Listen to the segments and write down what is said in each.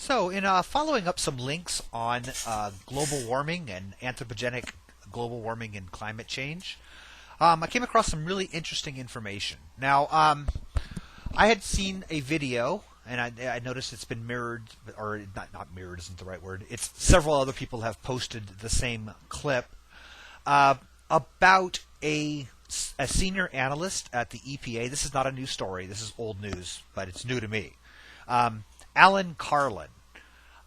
So, in following up some links on global warming and anthropogenic global warming and climate change, I came across some really interesting information. Now, I had seen a video, and I noticed it's been mirrored, or not mirrored isn't the right word. It's several other people have posted the same clip about a senior analyst at the EPA. This is not a new story. This is old news, but it's new to me. Alan Carlin.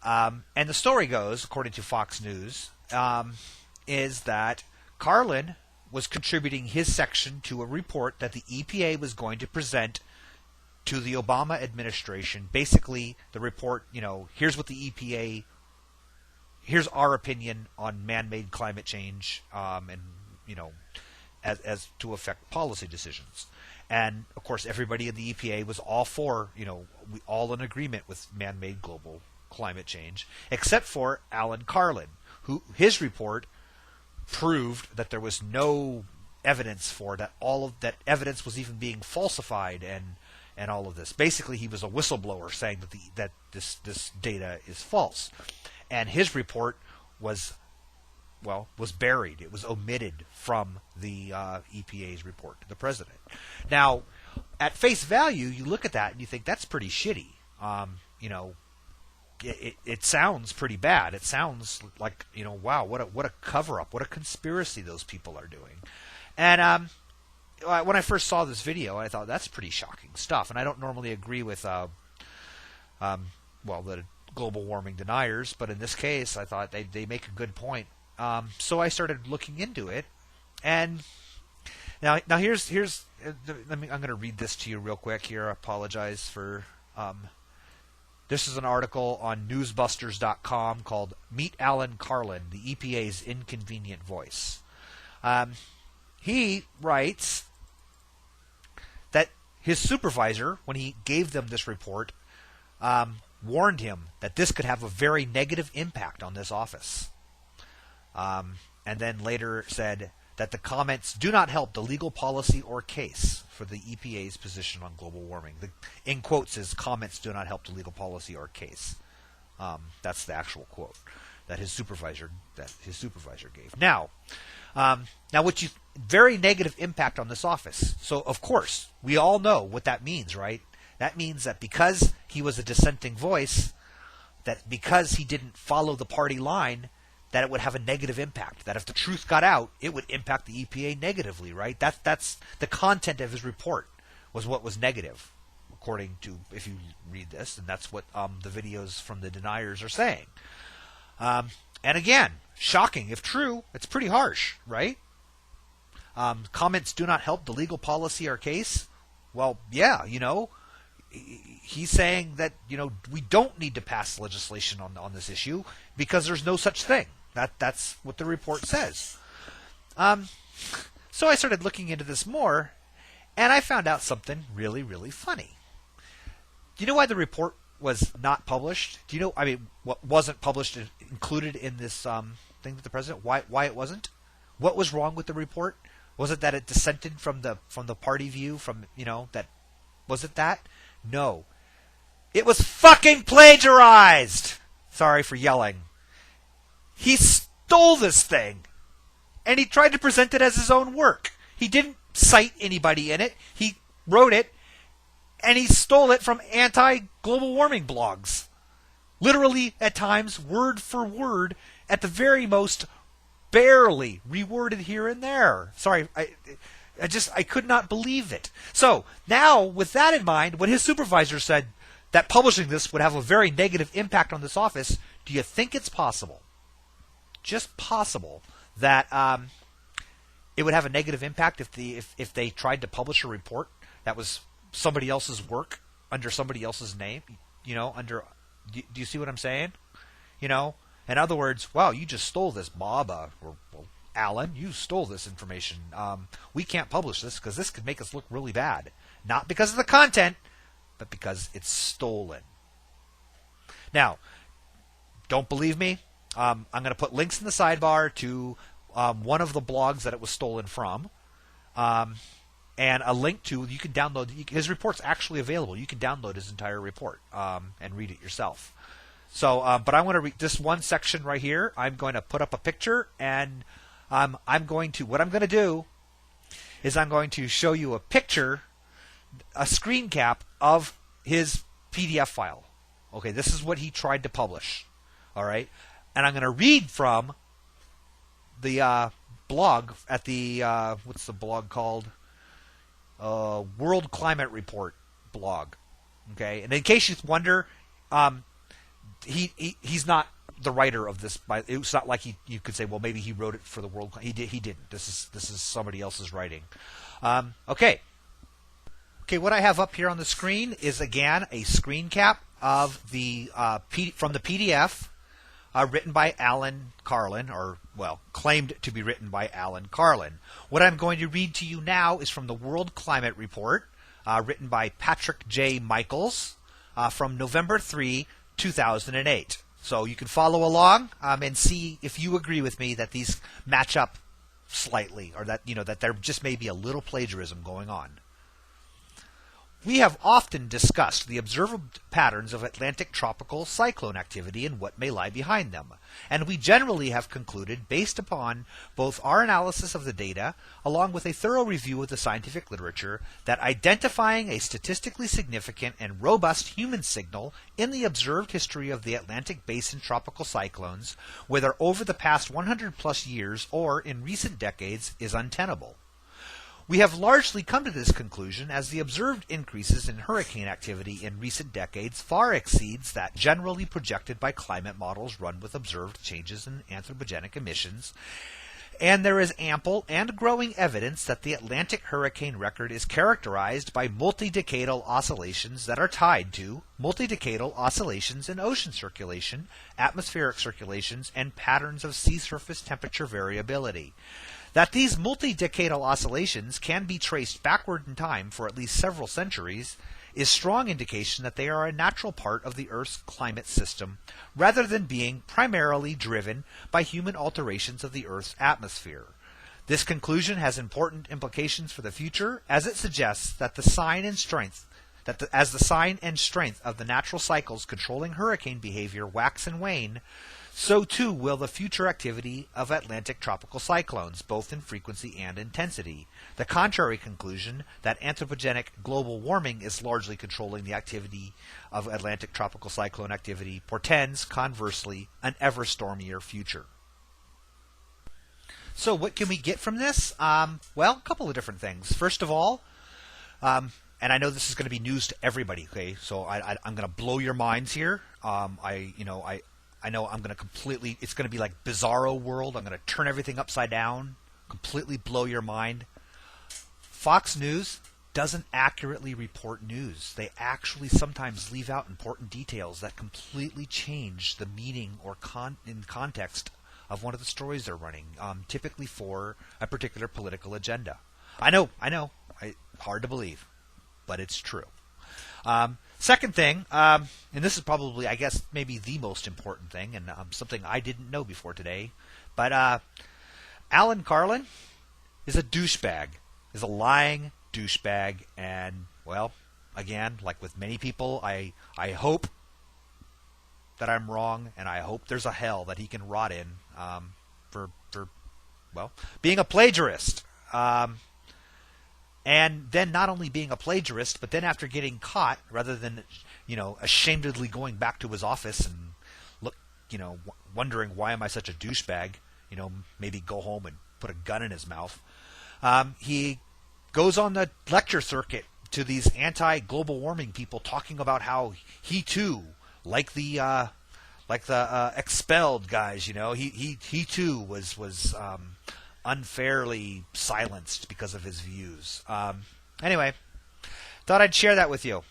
And the story goes, according to Fox News, is that Carlin was contributing his section to a report that the EPA was going to present to the Obama administration. Basically, the report, here's what the EPA, here's our opinion on man-made climate change, and, as to affect policy decisions. And, of course, everybody in the EPA was all for, we all in agreement with man-made global climate change, except for Alan Carlin, who his report proved that there was no evidence for that. All of that evidence was even being falsified, and all of this. Basically, he was a whistleblower saying that this data is false, and his report was buried. It was omitted from the EPA's report to the president. Now, at face value, you look at that and you think that's pretty shitty. It sounds pretty bad. It sounds like, wow, what a cover-up, what a conspiracy those people are doing. And when I first saw this video, I thought that's pretty shocking stuff. And I don't normally agree with the global warming deniers, but in this case, I thought they make a good point. So I started looking into it, and now here's I'm going to read this to you real quick here. I apologize for this is an article on newsbusters.com called "Meet Alan Carlin, the EPA's Inconvenient Voice." He writes that his supervisor, when he gave them this report, warned him that this could have a very negative impact on this office. And then later said that the comments do not help the legal policy or case for the EPA's position on global warming. In quotes, his comments do not help the legal policy or case. That's the actual quote that his supervisor gave. Now, very negative impact on this office. So of course we all know what that means, right? That means that because he was a dissenting voice, that because he didn't follow the party line, that it would have a negative impact. That if the truth got out, it would impact the EPA negatively, right? That's the content of his report was what was negative, according to, if you read this, and that's what the videos from the deniers are saying. And again, shocking. If true, it's pretty harsh, right? Comments do not help the legal policy or case. Well, yeah, he's saying that, we don't need to pass legislation on this issue because there's no such thing. That's what the report says. So I started looking into this more, and I found out something really, really funny. Do you know why the report was not published? Do you know, what wasn't published included in this thing to the president? Why it wasn't? What was wrong with the report? Was it that it dissented from the party view? Was it that? No. It was fucking plagiarized! Sorry for yelling. He stole this thing, and he tried to present it as his own work. He didn't cite anybody in it. He wrote it, and he stole it from anti-global warming blogs. Literally, at times, word for word, at the very most, barely reworded here and there. Sorry, I could not believe it. So, now, with that in mind, when his supervisor said that publishing this would have a very negative impact on this office, do you think it's possible, just possible, that it would have a negative impact if they tried to publish a report that was somebody else's work under somebody else's name? Do you see what I'm saying? In other words, wow, you just stole this, Bob, or Alan, you stole this information. We can't publish this because this could make us look really bad. Not because of the content, but because it's stolen. Now, don't believe me? I'm going to put links in the sidebar to one of the blogs that it was stolen from, and a link to, you can download, his report's actually available. You can download his entire report and read it yourself. So, but I want to read this one section right here. I'm going to put up a picture, and what I'm going to do is I'm going to show you a picture, a screen cap of his PDF file. Okay, this is what he tried to publish. All right, and I'm going to read from the blog at the what's the blog called? World Climate Report blog. Okay, and in case you wonder, he's not the writer of this. It's not like you could say, well, maybe he wrote it for the world. He didn't. This is somebody else's writing. Okay. What I have up here on the screen is again a screen cap of the from the PDF written by Alan Carlin, or well, claimed to be written by Alan Carlin. What I'm going to read to you now is from the World Climate Report, written by Patrick J. Michaels, from November 3, 2008. So you can follow along and see if you agree with me that these match up slightly, or that that there just may be a little plagiarism going on. We have often discussed the observed patterns of Atlantic tropical cyclone activity and what may lie behind them, and we generally have concluded, based upon both our analysis of the data along with a thorough review of the scientific literature, that identifying a statistically significant and robust human signal in the observed history of the Atlantic basin tropical cyclones, whether over the past 100 plus years or in recent decades, is untenable. We have largely come to this conclusion as the observed increases in hurricane activity in recent decades far exceeds that generally projected by climate models run with observed changes in anthropogenic emissions, and there is ample and growing evidence that the Atlantic hurricane record is characterized by multi-decadal oscillations that are tied to multi-decadal oscillations in ocean circulation, atmospheric circulations, and patterns of sea surface temperature variability. That these multi-decadal oscillations can be traced backward in time for at least several centuries is strong indication that they are a natural part of the Earth's climate system, rather than being primarily driven by human alterations of the Earth's atmosphere. This conclusion has important implications for the future, as it suggests that the sign and strength of the natural cycles controlling hurricane behavior wax and wane, so too will the future activity of Atlantic tropical cyclones, both in frequency and intensity. The contrary conclusion, that anthropogenic global warming is largely controlling the activity of Atlantic tropical cyclone activity, portends, conversely, an ever stormier future. So what can we get from this? Well, a couple of different things. First of all, and I know this is going to be news to everybody, okay? So I'm going to blow your minds here. I know I'm going to completely, it's going to be like Bizarro World. I'm going to turn everything upside down, completely blow your mind. Fox News doesn't accurately report news. They actually sometimes leave out important details that completely change the meaning or in context of one of the stories they're running, typically for a particular political agenda. I know, hard to believe, but it's true. Second thing, and this is probably, I guess, maybe the most important thing, and something I didn't know before today, but Alan Carlin is a douchebag, is a lying douchebag, and, well, again, like with many people, I hope that I'm wrong, and I hope there's a hell that he can rot in for being a plagiarist. And then not only being a plagiarist, but then after getting caught, rather than, ashamedly going back to his office and wondering why am I such a douchebag, maybe go home and put a gun in his mouth, he goes on the lecture circuit to these anti-global warming people, talking about how he too, like the expelled guys, he too was unfairly silenced because of his views. Anyway, thought I'd share that with you.